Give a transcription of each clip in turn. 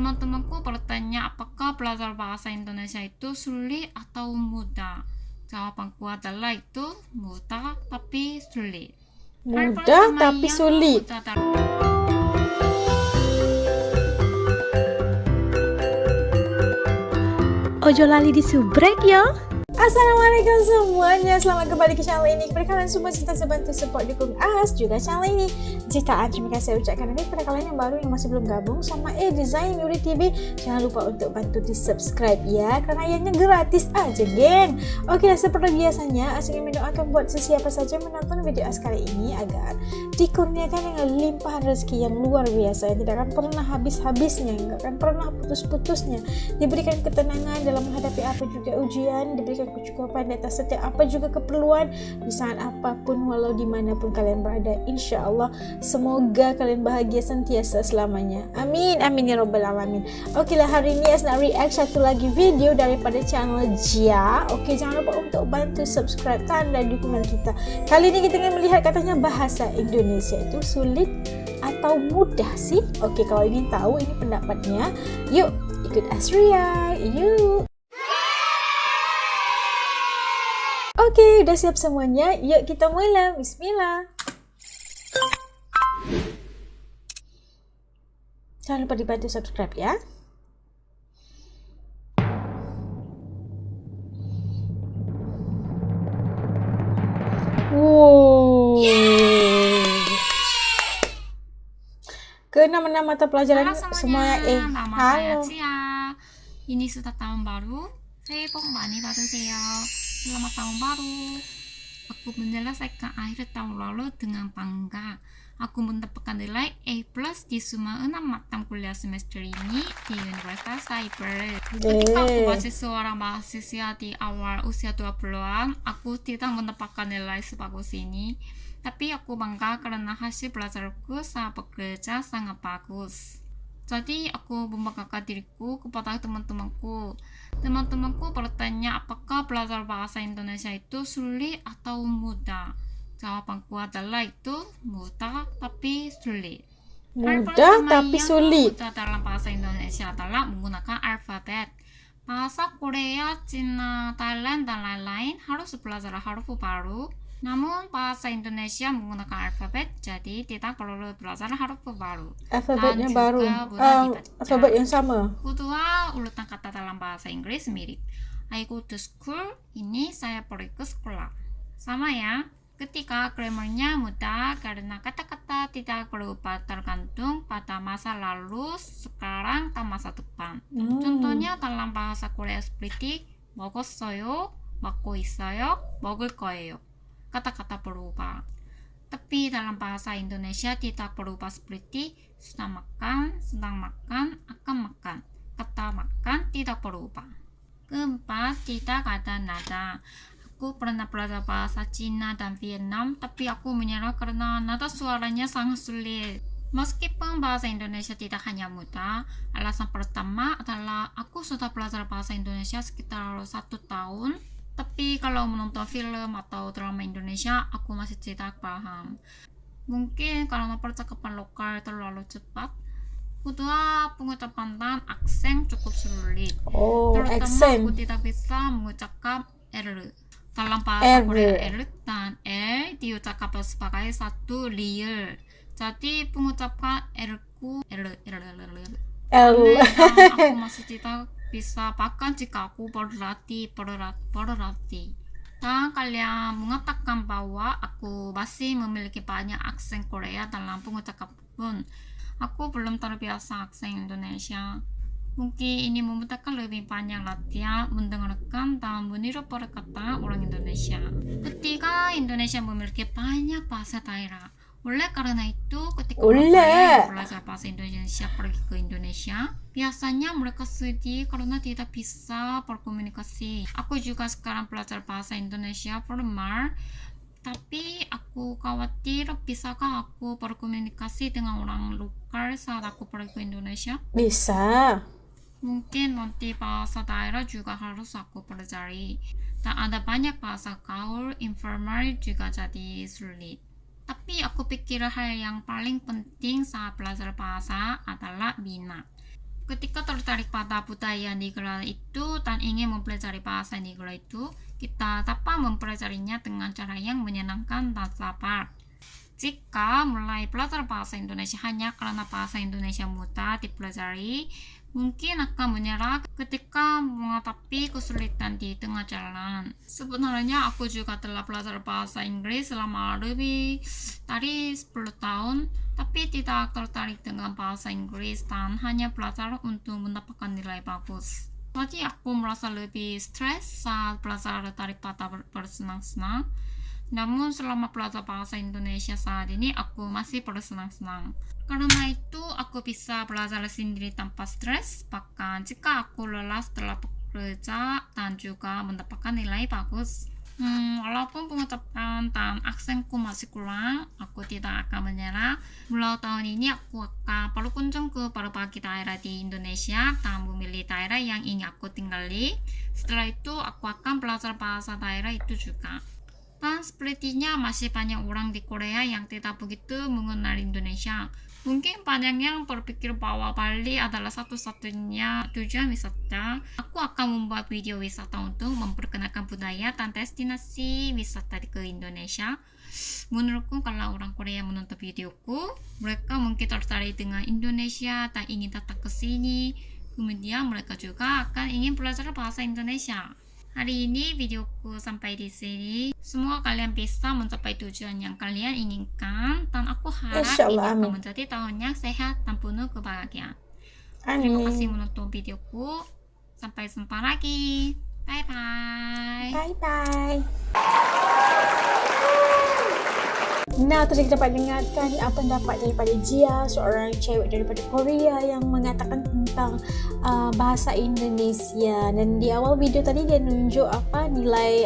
Teman-temanku bertanya apakah belajar bahasa Indonesia itu sulit atau mudah. Jawabanku adalah itu mudah tapi sulit. Hal Mudah pertama tapi yang sulit. mudah adalah Ojo lali disubrek ya. Assalamualaikum semuanya, selamat kembali ke channel ini. Kepada kalian semua cinta bantu support dukung As juga channel ini. Jutaan terima kasih saya ucapkan ini kepada kalian yang baru yang masih belum gabung sama Design Yuri TV. Jangan lupa untuk bantu di subscribe ya, karena ayahnya gratis aja geng. Oke, seperti biasanya As ingin mendoakan buat sesiapa saja menonton video As kali ini agar dikurniakan dengan limpahan rezeki yang luar biasa, yang tidak akan pernah habis-habisnya, yang tidak akan pernah putus-putusnya, diberikan ketenangan dalam menghadapi apa juga ujian, diberikan kecukupan di atas setiap apa juga keperluan di saat apapun walau dimanapun kalian berada. Insya Allah semoga kalian bahagia sentiasa selamanya, amin amin ya robbal alamin. Oke lah, hari ini As nak react satu lagi video daripada channel Jia. Oke, jangan lupa untuk bantu subscribe, tanda dukungan kita. Kali ini kita ingin melihat katanya bahasa Indonesia itu sulit atau mudah sih. Oke, kalau ingin tahu ini pendapatnya, yuk ikut As react, yuk. Oke, udah siap semuanya? Yuk kita mulai. Bismillah. Jangan lupa dibantu subscribe ya. Wow. Ke-6 mata pelajaran Halo semuanya semuanya, nama saya halo. Cia. Ini sudah tahun baru, 새해 복 많이 받으세요. Selamat tahun baru. Aku menyelesaikan akhir tahun lalu dengan bangga. Aku mendapatkan nilai A+ di semua 6 mata kuliah semester ini di Universitas Cyber. Ketika aku masih seorang mahasiswa di awal usia 20-an, aku tidak mendapatkan nilai sebagus ini. Tapi aku bangga karena hasil belajarku saat bekerja sangat bagus. Jadi aku membanggakan diriku kepada teman-temanku. Teman-temanku bertanya apakah belajar bahasa Indonesia itu sulit atau mudah. Jawabanku adalah itu mudah tapi sulit. Hal Mudah pertama tapi yang sulit. mudah dalam bahasa Indonesia adalah menggunakan alfabet. Bahasa Korea, Cina, Thailand, dan lain-lain harus belajar huruf baru. Namun bahasa Indonesia menggunakan alfabet, jadi tidak perlu belajar huruf baru. Alfabetnya Dan baru. juga mudah dibaca. Alfabet yang sama. Kedua, urutan kata dalam bahasa Inggris mirip. I go to school, ini saya pergi ke sekolah. Sama ya. Ketika grammarnya mudah karena kata-kata tidak berubah tergantung pada masa lalu, sekarang, dan masa depan. Contohnya dalam bahasa Korea seperti 먹었어요, 먹고 있어요, 먹을 거예요. Kata-kata berubah. Tapi dalam bahasa Indonesia tidak berubah seperti sudah makan, sedang makan, akan makan. Kata makan tidak berubah. Keempat, tidak ada nada. Aku pernah belajar bahasa Cina dan Vietnam, tapi aku menyerah karena nada suaranya sangat sulit. Meskipun bahasa Indonesia tidak hanya mudah, alasan pertama adalah aku sudah belajar bahasa Indonesia sekitar 1 tahun, tapi kalau menonton film atau drama Indonesia, aku masih tidak paham. Mungkin karena percakapan lokal terlalu cepat. Kedua, pengucapan dan aksen cukup sulit. Terutama Aksen. aku tidak bisa mengucapkan R. Dalam bahasa Korea, R dan L diucapkan sebagai satu liur. Jadi pengucapan R ku R. Aneh, dan aku masih tidak bisa bahkan jika aku berlatih. Dan kalian mengatakan bahwa aku masih memiliki banyak aksen Korea dalam pengucapan. Aku belum terbiasa aksen Indonesia. Mungkin ini membutuhkan lebih banyak latihan, mendengarkan, dan meniru perkataan orang Indonesia. Ketiga, Indonesia memiliki banyak bahasa daerah. Oleh karena itu, ketika orang Korea yang belajar bahasa Indonesia pergi ke Indonesia, biasanya mereka sedih karena tidak bisa berkomunikasi. Aku juga sekarang belajar bahasa Indonesia formal, tapi aku khawatir bisakah aku berkomunikasi dengan orang lokal saat aku pergi ke Indonesia? Bisa. Mungkin nanti bahasa daerah juga harus aku pelajari. Dan ada banyak bahasa gaul, informal juga jadi sulit. Tapi aku pikir hal yang paling penting saat belajar bahasa adalah minat. Ketika tertarik pada budaya negara itu dan ingin mempelajari bahasa negara itu, kita dapat mempelajarinya dengan cara yang menyenangkan dan sabar. Jika mulai belajar bahasa Indonesia hanya karena bahasa Indonesia mudah dipelajari, mungkin akan menyerah ketika menghadapi kesulitan di tengah jalan. Sebenarnya aku juga telah belajar bahasa Inggris selama lebih dari 10 tahun, tapi tidak tertarik dengan bahasa Inggris dan hanya belajar untuk mendapatkan nilai bagus. Jadi aku merasa lebih stres saat belajar daripada bersenang-senang. Namun selama belajar bahasa Indonesia saat ini, aku masih bersenang-senang. Karena itu, aku bisa belajar sendiri tanpa stres, bahkan jika aku lelah setelah bekerja dan juga mendapatkan nilai bagus. Walaupun pengucapan dan aksenku masih kurang, aku tidak akan menyerah. Mulai tahun ini, aku akan berkunjung ke berbagai daerah di Indonesia dan memilih daerah yang ingin aku tinggali. Setelah itu, aku akan belajar bahasa daerah itu juga. Dan sepertinya masih banyak orang di Korea yang tidak begitu mengenal Indonesia. Mungkin banyak yang berpikir bahwa Bali adalah satu-satunya tujuan wisata. Aku akan membuat video wisata untuk memperkenalkan budaya dan destinasi wisata ke Indonesia. Menurutku kalau orang Korea menonton videoku, mereka mungkin tertarik dengan Indonesia dan ingin datang ke sini. Kemudian mereka juga akan ingin belajar bahasa Indonesia. Hari ini videoku sampai di sini. Semoga kalian bisa mencapai tujuan yang kalian inginkan, dan aku harap ini akan menjadi tahun yang sehat dan penuh kebahagiaan. Terima kasih menonton videoku. Sampai jumpa lagi. Bye bye. Bye bye. Nah, tadi kita dapat dengarkan pendapat daripada Jia, seorang cewek daripada Korea yang mengatakan tentang bahasa Indonesia. Dan di awal video tadi dia nunjuk nilai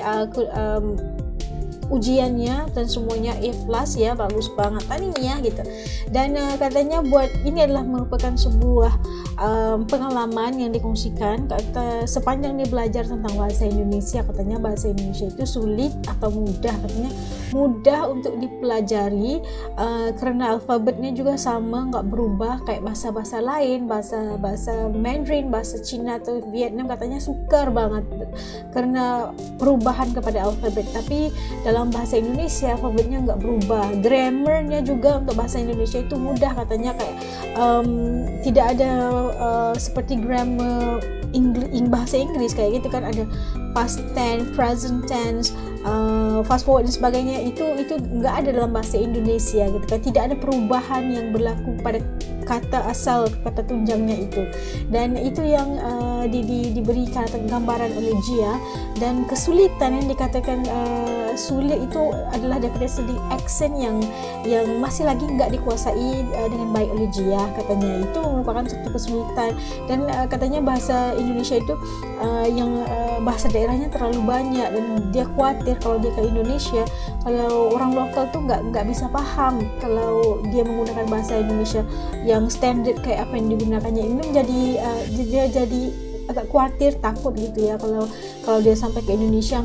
ujiannya dan semuanya A+ ya, bagus banget tadi ya gitu. Dan katanya buat ini adalah merupakan sebuah pengalaman yang dikongsikan. Kata sepanjang dia belajar tentang bahasa Indonesia, katanya bahasa Indonesia itu sulit atau mudah. Katanya mudah untuk dipelajari karena alfabetnya juga sama, nggak berubah kayak bahasa-bahasa lain, bahasa Mandarin, bahasa Cina atau Vietnam. Katanya sukar banget karena perubahan kepada alfabet. Tapi dalam bahasa Indonesia alfabetnya nggak berubah. Grammarnya juga untuk bahasa Indonesia itu mudah, katanya kayak tidak ada seperti grammar bahasa Inggris kayak gitu kan, ada past tense, present tense, fast forward dan sebagainya. Itu nggak ada dalam bahasa Indonesia gitu kan. Tidak ada perubahan yang berlaku pada kata asal, kata tunjangnya itu. Dan itu yang diberikan gambaran oleh Jia. Dan kesulitan yang dikatakan sulit itu adalah daripada segi aksen yang masih lagi nggak dikuasai dengan baik oleh Jia. Katanya itu merupakan satu kesulitan. Dan katanya bahasa Indonesia itu yang bahasa daerahnya terlalu banyak, dan dia khawatir kalau dia ke Indonesia, kalau orang lokal tuh nggak bisa paham kalau dia menggunakan bahasa Indonesia yang standard kayak apa yang digunakannya. Ini dia jadi agak khawatir, takut gitu ya, kalau dia sampai ke Indonesia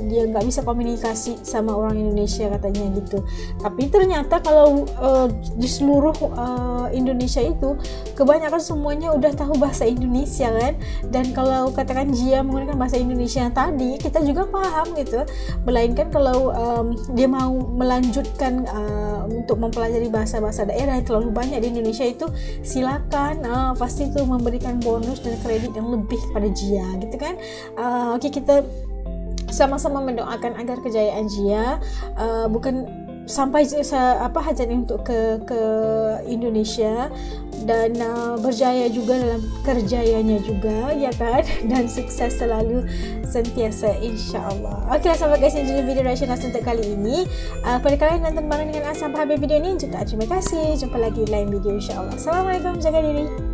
dia nggak bisa komunikasi sama orang Indonesia, katanya gitu. Tapi ternyata kalau di seluruh Indonesia itu kebanyakan semuanya udah tahu bahasa Indonesia kan. Dan kalau katakan Jia menggunakan bahasa Indonesia yang tadi, kita juga paham gitu. Melainkan kalau dia mau melanjutkan untuk mempelajari bahasa-bahasa daerah yang terlalu banyak di Indonesia itu, silakan, pasti itu memberikan bonus dan kredit yang lebih pada Jia gitu kan. Oke, kita sama-sama mendoakan agar kejayaan Jia bukan sampai hajatnya untuk ke Indonesia, dan berjaya juga dalam kerjanya juga ya kan, dan sukses selalu sentiasa insyaallah. Oke lah sahabat guys, ini jadi video reaction untuk kali ini. Pada kalian nonton bareng dengan As sampai habis video ini, juga terima kasih. Jumpa lagi di lain video insyaallah. Assalamualaikum, jaga diri.